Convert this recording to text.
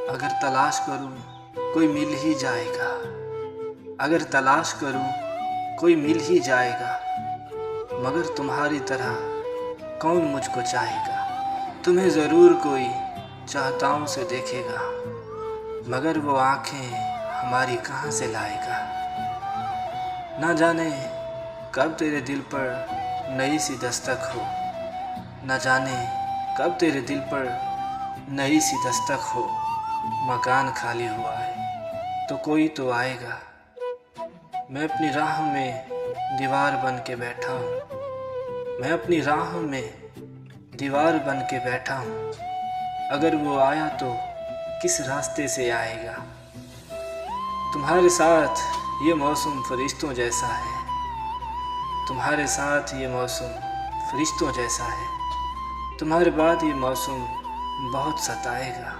अगर तलाश करूं कोई मिल ही जाएगा। अगर तलाश करूं कोई मिल ही जाएगा। मगर तुम्हारी तरह कौन मुझको चाहेगा। तुम्हें ज़रूर कोई चाहताओं से देखेगा, मगर वो आँखें हमारी कहाँ से लाएगा। ना जाने कब तेरे दिल पर नई सी दस्तक हो। न जाने कब तेरे दिल पर नई सी दस्तक हो। मकान खाली हुआ है तो कोई तो आएगा। मैं अपनी राह में दीवार बन के बैठा हूँ। मैं अपनी राह में दीवार बन के बैठा हूँ। अगर वो आया तो किस रास्ते से आएगा। तुम्हारे साथ ये मौसम फरिश्तों जैसा है। तुम्हारे साथ ये मौसम फरिश्तों जैसा है। तुम्हारे बाद ये मौसम बहुत सताएगा।